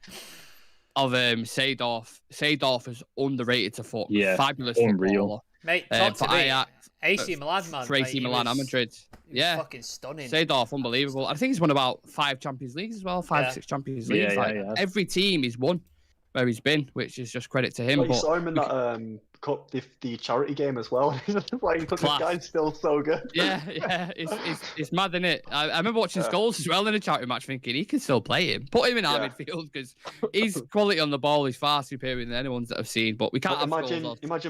of Seedorf. Seedorf is underrated to fuck. Yeah, Fabulous unreal. footballer. Mate, talk to me. Ajax, AC Milan, man. for AC Milan and Madrid. Yeah. Fucking stunning. Seedorf, unbelievable. I think he's won about 5 Champions Leagues as well, 6 Champions Leagues. Yeah. Every team he's won where he's been, which is just credit to him. Well, you but saw him in that cup, the charity game as well. Like, this guy's still so good. Yeah, it's mad, isn't it? I remember watching Scholes as well in a charity match, thinking he can still play him. Put him in our midfield because his quality on the ball is far superior than anyone's that I've seen. But we can't have imagine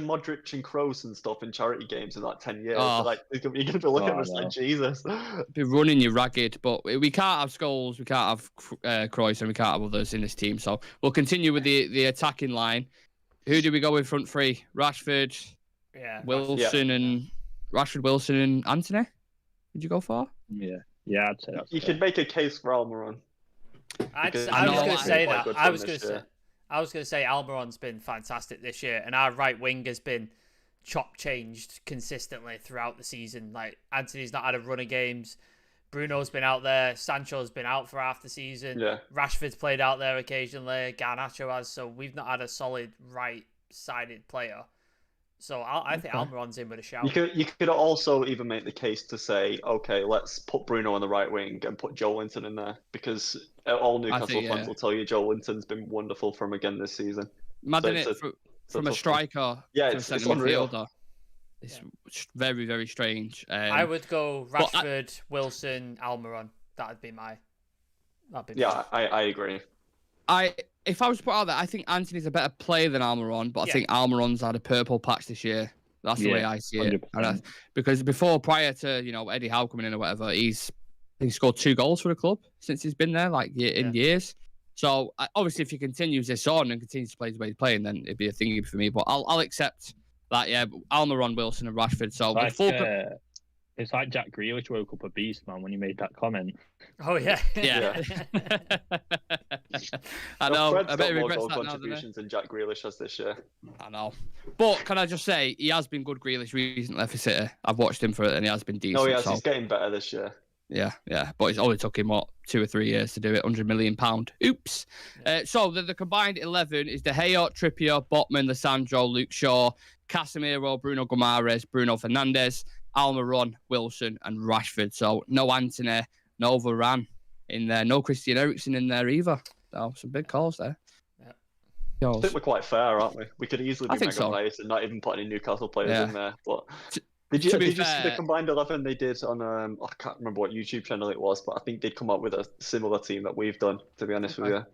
Modric and Kroos and stuff in charity games in like 10 years. So, like, you're going to be looking at us like Jesus. Be running you ragged, but we can't have Scholes, we can't have Kroos, and we can't have others in this team. So we'll continue with the attacking line. Who do we go with front three? Rashford, Wilson, and Rashford, Wilson, and Anthony. Did you go for? Yeah, I'd say that's you could make a case for Almiron. I was going to say that. I was going to say Almiron's been fantastic this year, and our right wing has been changed consistently throughout the season. Like, Anthony's not had a run of games. Bruno's been out there. Sancho's been out for half the season. Yeah. Rashford's played out there occasionally. Garnacho has. So we've not had a solid right-sided player. So I think Almiron's in with a shout. You could also even make the case to say, okay, let's put Bruno on the right wing and put Joe Linton in there because all Newcastle fans will tell you Joe Linton's been wonderful from again this season. Mad, isn't it? From a striker to a centre midfielder. It's very, very strange. I would go Rashford, Wilson, Almiron. That'd be my. I agree. If I was to put out there, I think Anthony's a better player than Almiron, but I think Almiron's had a purple patch this year. That's the way I see it. Because prior to Eddie Howe coming in or whatever, he's scored 2 goals for the club since he's been there, in years. So obviously, if he continues this on and continues to play the way he's playing, then it'd be a thingy for me. But I'll accept that. Yeah, Almiron, Wilson, and Rashford. So it's like Jack Grealish woke up a beast, man, when you made that comment. Oh yeah. I know. Fred's I bet he got more regrets goal that contributions than Jack Grealish has this year. I know. But can I just say, he has been good, Grealish, recently for City. I've watched him for it, and he has been decent. No, he has. He's getting better this year. Yeah. But it's only took him 2 or 3 years to do it. £100 million. Oops. So the combined 11 is De Gea, Trippier, Botman, Lissandro, Luke Shaw, Casemiro, Bruno Guimaraes, Bruno Fernandes, Almiron, Wilson, and Rashford. So no Anthony, no Varane in there, no Christian Eriksen in there either. So some big calls there. I think we're quite fair, aren't we? We could easily be mega biased and not even put any Newcastle players in there. But did you see the combined 11 they did on I can't remember what YouTube channel it was, but I think they'd come up with a similar team that we've done, to be honest with you.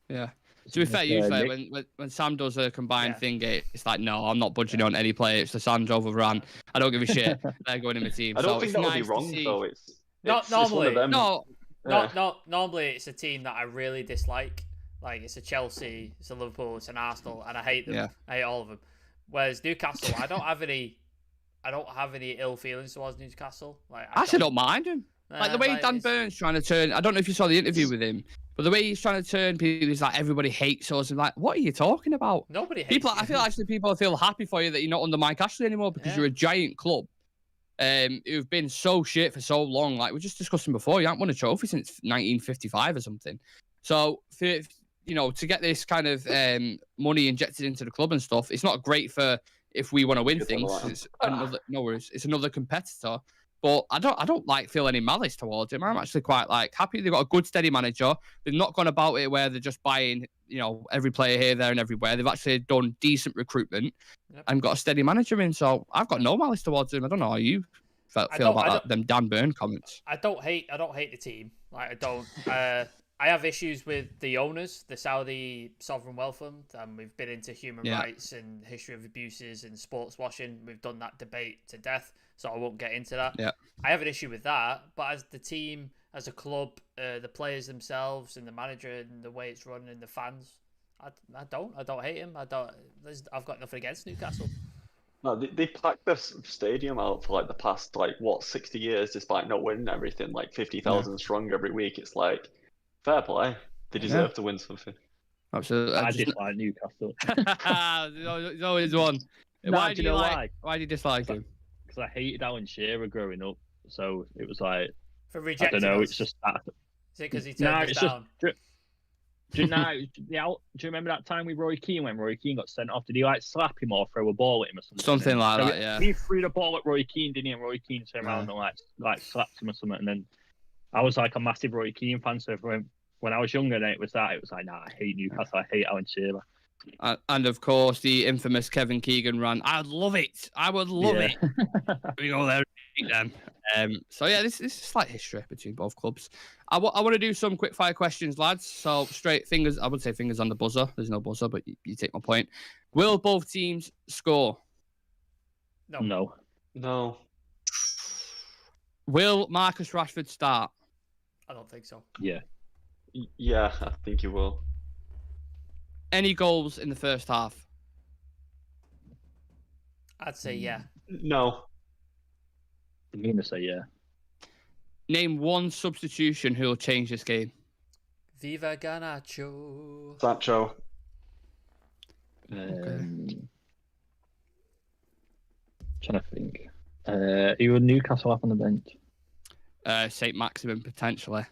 Yeah. To be fair, usually when Sam does a combined thing, it's like, no, I'm not budging on any player. It's the Sandro Varane. I don't give a shit. They're going in the team. I don't think that would be wrong, though. It's normally. Normally, it's a team that I really dislike. Like, it's a Chelsea, it's a Liverpool, it's an Arsenal, and I hate them. Yeah. I hate all of them. Whereas Newcastle, I don't have any ill feelings towards Newcastle. Like, I actually don't mind him. Like the way Dan Burns trying to turn. I don't know if you saw the interview with him, but the way he's trying to turn people is like everybody hates us. And like, what are you talking about? Nobody hates people. I feel actually people feel happy for you that you're not under Mike Ashley anymore because you're a giant club. Who've been so shit for so long. Like we just discussed them before. You haven't won a trophy since 1955 or something. So for to get this kind of money injected into the club and stuff, it's not great for if we want to win things. It's another competitor. But I don't feel any malice towards him. I'm actually quite happy they've got a good steady manager. They've not gone about it where they're just buying every player here, there, and everywhere. They've actually done decent recruitment and got a steady manager in. So I've got no malice towards him. I don't know how you feel about them Dan Burn comments. I don't hate the team. Like I don't. I have issues with the owners, the Saudi Sovereign Wealth Fund, and we've been into human rights and history of abuses and sports washing. We've done that debate to death, so I won't get into that. Yeah. I have an issue with that, but as the team as a club, the players themselves, and the manager, and the way it's run, and the fans. I don't hate him. I've got nothing against Newcastle. No, they packed this stadium out for like the past 60 years, despite not winning everything, like 50,000 strong every week. It's like fair play. They deserve to win something. Absolutely. I dislike Newcastle. There's always one. Why do you like? Why do you dislike him? Because I hated Alan Shearer growing up, so it was like For rejecting I don't know. us. It's just that. Is it because he turned us down? Do you remember that time with Roy Keane when Roy Keane got sent off? Did he slap him or throw a ball at him or something? Something like that, yeah. He threw the ball at Roy Keane, didn't he? And Roy Keane turned around and slapped him or something. And then I was like a massive Roy Keane fan. So when I was younger, then it was like, nah, I hate Newcastle. I hate Alan Shearer. And of course, the infamous Kevin Keegan run. I'd love it. I would love it. We go there and then. So yeah, this is slight history between both clubs. I want to do some quick fire questions, lads. So straight fingers. I would say fingers on the buzzer. There's no buzzer, but you take my point. Will both teams score? No. Will Marcus Rashford start? I don't think so. Yeah. Yeah, I think you will. Any goals in the first half? I'd say yeah. No. I'm going to say yeah. Name one substitution who will change this game. Viva Garnacho. Sancho. Trying to think. Who would Newcastle have on the bench? St. Maximin, potentially.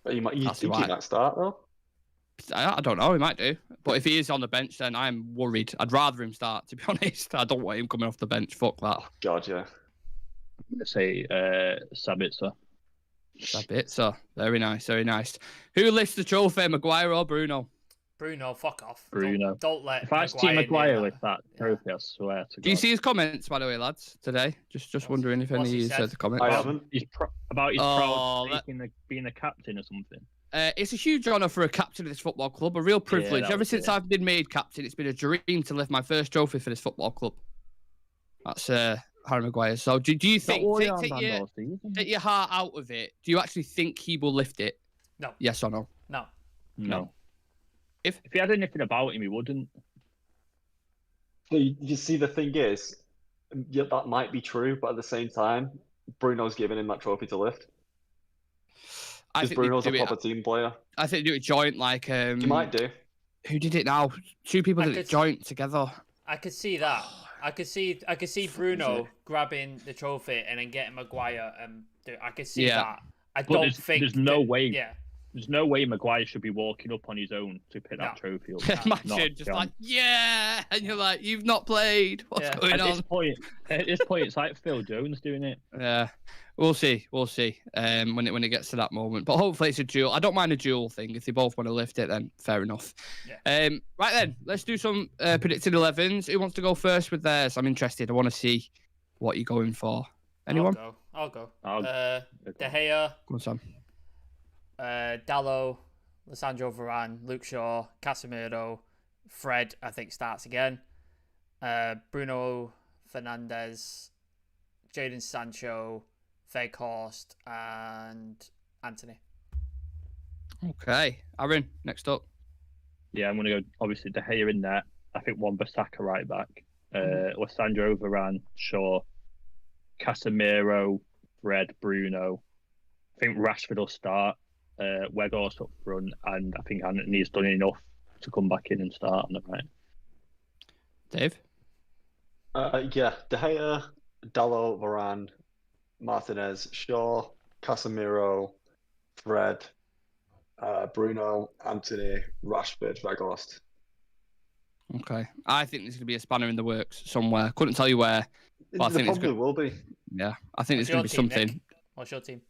But you think he might start, though? I don't know, he might do. But if he is on the bench, then I'm worried. I'd rather him start, to be honest. I don't want him coming off the bench. Fuck that. Oh, God, yeah. I'm going to say Sabitzer. Sabitzer. Very nice, very nice. Who lifts the trophy, Maguire or Bruno? Bruno, fuck off. Bruno. Don't let If I see Maguire with that trophy, I swear to God. Do you see his comments, by the way, lads, today? Just wondering if any of you said the comments. I haven't. He's about his proud being the captain or something. It's a huge honour for a captain of this football club, a real privilege. Yeah, Ever since I've been made captain, it's been a dream to lift my first trophy for this football club. That's Harry Maguire. So do you think, take your heart out of it, do you actually think he will lift it? No. Yes or no? No. If he had anything about him, he wouldn't. So you see, the thing is, yeah, that might be true, but at the same time, Bruno's giving him that trophy to lift. Because Bruno's a proper team player. I think do it joint, like he might do. Who did it now? Two people did it joint together. I could see that. I could see Bruno grabbing the trophy and then getting Maguire and I could see that. There's no way. Yeah. There's no way Maguire should be walking up on his own to pick that trophy up. Imagine just like, yeah, and you're like, you've not played. What's going on? At this point, it's like Phil Jones doing it. Yeah, we'll see. When it gets to that moment. But hopefully it's a duel. I don't mind a duel thing. If they both want to lift it, then fair enough. Yeah. Right then, let's do some predicted 11s. Who wants to go first with theirs? I'm interested. I want to see what you're going for. Anyone? I'll go. De Gea. Come on, Sam. Dallo, Lissandro Varane, Luke Shaw, Casemiro, Fred, I think starts again. Bruno Fernandes, Jadon Sancho, Weghorst, and Anthony. Okay. Aaron, next up. Yeah, I'm going to go, obviously, De Gea in there. I think Wan-Bissaka right back. Lissandro Varane, Shaw, Casemiro, Fred, Bruno. I think Rashford will start. Weghorst up front, and I think Anthony's done enough to come back in and start on the right. Dave? Yeah, De Gea, Dallo, Varane, Martinez, Shaw, Casemiro, Fred, Bruno, Anthony, Rashford, Weghorst. Okay. I think there's going to be a spanner in the works somewhere. Couldn't tell you where. But I think probably will be. Yeah, I think there's going to be something. Nick? What's your team?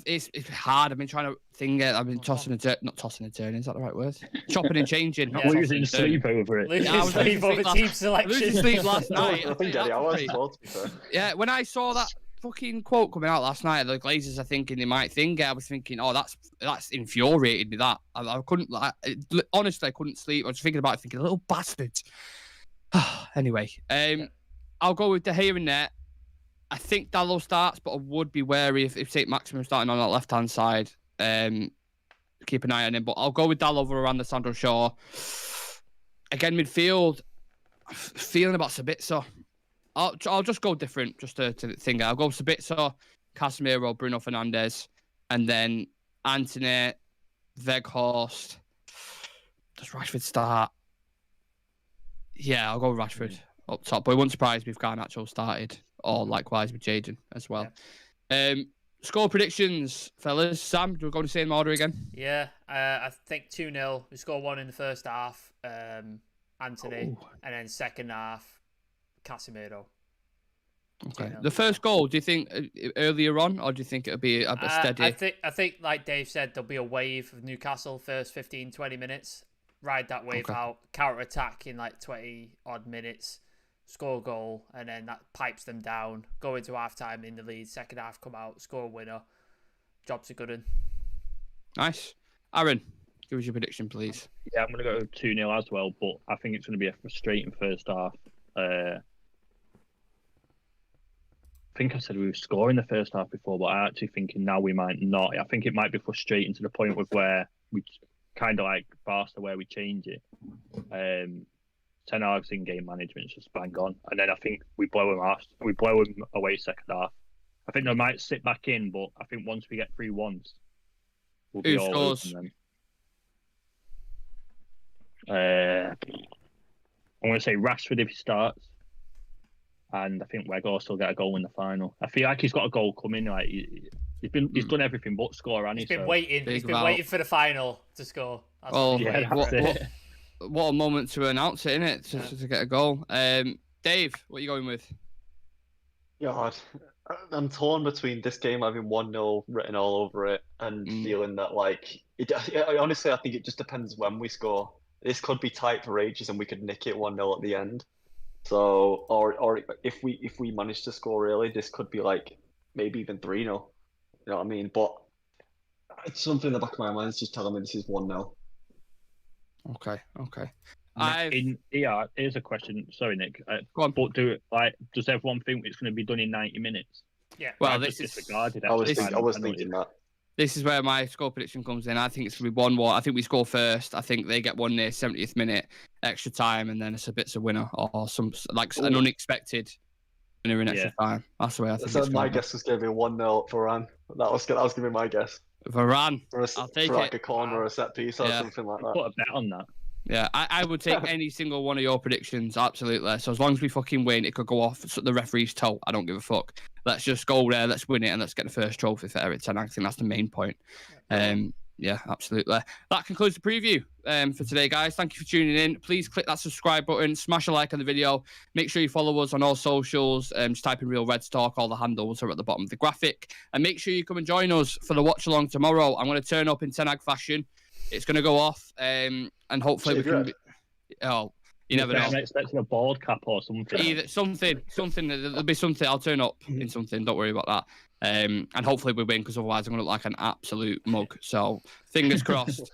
It's hard. I've been trying to think it. I've been not tossing and turning. Is that the right word? Chopping and changing. Not losing sleep over it. Losing sleep over team selection. Losing sleep last night. I think I was told, to be fair. Yeah, when I saw that fucking quote coming out last night, the Glazers are thinking they might think it. I was thinking, oh, that's infuriated me. That I couldn't. Honestly, I couldn't sleep. I was thinking about it, thinking, little bastards. Anyway, I'll go with De Gea in net. I think Dallo starts, but I would be wary if St. Maximin starting on that left-hand side. Keep an eye on him. But I'll go with Dallo over around the Sandro Shaw. Again, midfield, feeling about Sabitzer. I'll just go different, just to think. I'll go Sabitzer, Casemiro, Bruno Fernandes, and then Antony, Weghorst. Does Rashford start? Yeah, I'll go with Rashford up top. But it wouldn't surprise me if Garnacho started, or likewise with Jadon as well. Yeah. Score predictions, fellas. Sam, do we go to the same order again? Yeah, I think 2-0. We score 1 in the first half, Antony, and then second half, Casemiro. Okay. The first goal, do you think earlier on, or do you think it'll be a bit steady? I think, like Dave said, there'll be a wave of Newcastle first 15, 20 minutes. Ride that wave out, counter attack in like 20 odd minutes, score a goal, and then that pipes them down. Go into half time in the lead. Second half, come out, score a winner. Job's a good one. Nice. Aaron, give us your prediction, please. Yeah, I'm going to go 2-0 as well, but I think it's going to be a frustrating first half. I think I said we were scoring the first half before, but I'm actually thinking now we might not. I think it might be frustrating to the point with where we kind of like Barca, where we change it. Ten Hag's in game management is just bang on, and then I think we blow them away second half. I think they might sit back in, but I think once we get 3-1s, we'll be all over them. I'm going to say Rashford if he starts, and I think Weghorst will get a goal in the final. I feel like he's got a goal coming. Like he's done everything but score, and he's been waiting. He's been waiting for the final to score. What a moment to announce it, innit? To get a goal. Dave, what are you going with? God, I'm torn between this game having 1-0 written all over it and feeling that honestly, I think it just depends when we score. This could be tight for ages and we could nick it 1-0 at the end. So, or if we manage to score early, this could be like maybe even 3-0. You know what I mean? But it's something in the back of my mind is just telling me this is 1-0. Okay. Here's a question. Sorry, Nick. Go on. But does everyone think it's going to be done in 90 minutes? Yeah. Well, I was thinking that. This is where my score prediction comes in. I think it's going to be 1-1. I think we score first. I think they get one near 70th minute, extra time, and then it's a bit's a winner or some an unexpected winner in extra time. That's the way I think. So my guess was going to be 1-0 for Varane. That was going to be my guess. Varane. I'll take it. Like a corner or a set piece or something like that. Put a bet on that. Yeah, I would take any single one of your predictions, absolutely. So as long as we fucking win, it could go off the referee's toe. I don't give a fuck. Let's just go there, let's win it, and let's get the first trophy for Eric Ten Hag. I think that's the main point. Yeah, absolutely. That concludes the preview for today, guys. Thank you for tuning in. Please click that subscribe button, smash a like on the video. Make sure you follow us on all socials. Just type in Real Red Talk. All the handles are at the bottom of the graphic. And make sure you come and join us for the watch along tomorrow. I'm going to turn up in Ten Hag fashion. It's going to go off, and hopefully we can. You never know. I'm expecting a bald cap or something. Either something. There'll be something. I'll turn up in something. Don't worry about that. And hopefully we win, because otherwise I'm going to look like an absolute mug. So fingers crossed,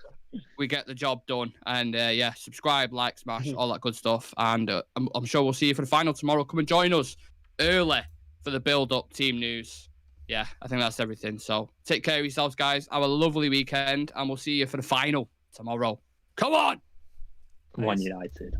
we get the job done. And subscribe, like, smash, all that good stuff. And I'm sure we'll see you for the final tomorrow. Come and join us early for the build-up team news. Yeah, I think that's everything. So take care of yourselves, guys. Have a lovely weekend, and we'll see you for the final tomorrow. Come on! Come on, United.